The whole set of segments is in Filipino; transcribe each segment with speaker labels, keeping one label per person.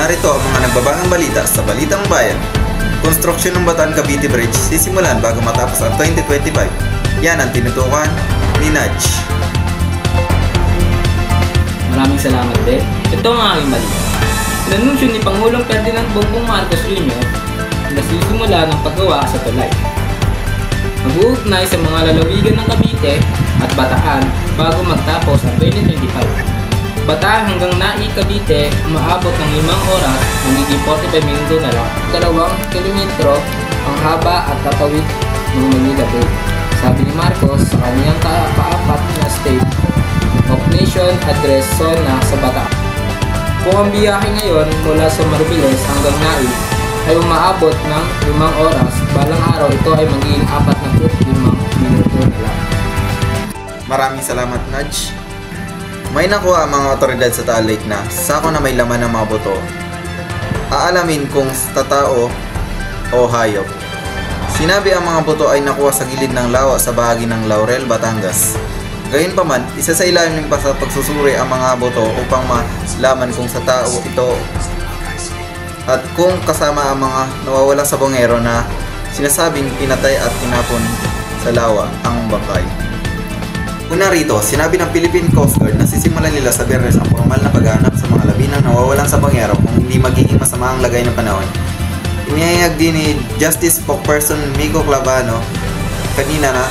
Speaker 1: Narito ang mga nagbabagang balita sa Balitang Bayan. Konstruksyon ng Bataan Cavite Bridge sisimulan bago matapos ang 2025. Yan ang tinutukan ni Nudge.
Speaker 2: Maraming salamat din. Ito ang aking balita. Inanunsyo ni Pangulong Ferdinand Bongbong Marcos Jr. na sisimula ng paggawa sa tulay. Mag-uugnay sa mga lalawigan ng Cavite at Bataan bago magtapos ang 2025. Bataan hanggang Nai, Cavite, umaabot ng 5 oras, magiging 45 minuto na lang. 2 kilometro ang haba at tatawid ng Manila Bay. Sabi ni Marcos sa kanyang kaapat na State of Nation Address Zona sa Bataan. Kung ang biyahe ngayon mula sa Maribeles hanggang Nai ay umaabot ng 5 oras, balang araw ito ay magiging 45 minuto na lang.
Speaker 1: Maraming salamat, Nudge. May nakuha ang mga otoridad sa Taal Lake na sako na may laman ng mga buto. Aalamin kung tatao o hayop. Sinabi ang mga buto ay nakuha sa gilid ng lawa sa bahagi ng Laurel, Batangas. Gayunpaman, isa sa ilalim pa sa pagsusuri ang mga buto upang malaman kung sa tao ito at kung kasama ang mga nawawala sa bongero na sinasabing pinatay at tinapon sa lawa ang bangkay. Una rito, sinabi ng Philippine Coast Guard na sisimulan nila sa Biyernes ang formal na paghahanap sa mga labinang nawawalan sa bangero kung hindi magiging masama ang lagay ng panahon. Inihayag din ni Justice Spokesperson Miko Clavano kanina na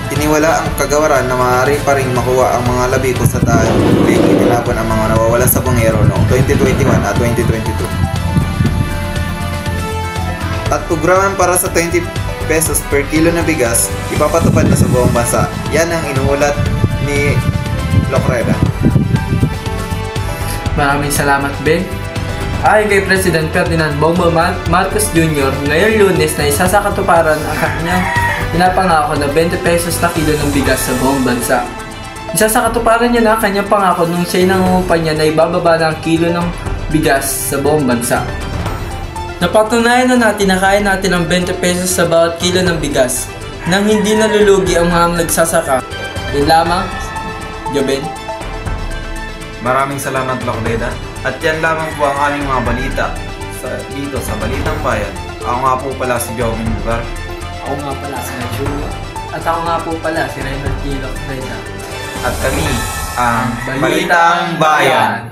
Speaker 1: tiniwala ang kagawaran na maaari pa rin makuha ang mga labi kung sa Taal Lake itinapon ang mga nawawalan sa bangero noong 2021 at 2022. At programan para sa 20 pesos per kilo na bigas, ipapatupad na sa buong bansa. Yan ang inuulat ni Locreda.
Speaker 2: Maraming salamat, Ben. Ayon kay President Ferdinand Bongbong Marcos Jr., ngayong Lunes na isa sa katuparan ang kanyang pinapangako na 20 pesos na kilo ng bigas sa buong bansa. Isa sa katuparan niya na kanyang pangako nung siya'y nangungumpanya na ibababa ng kilo ng bigas sa buong bansa. Napatunayan na natin na kaya natin ang 20 pesos sa bawat kilo ng bigas nang hindi nalulugi ang mga nagsasaka. Yun lamang, Joben.
Speaker 1: Maraming salamat, Locreda. At yan lamang po ang aming mga balita dito sa Balitang Bayan. Ako nga po pala si Joven Lugar.
Speaker 2: Ako nga pala si Nachulo. At ako nga po pala si Raymond G. Locreda.
Speaker 1: At kami ang Balitang Bayan.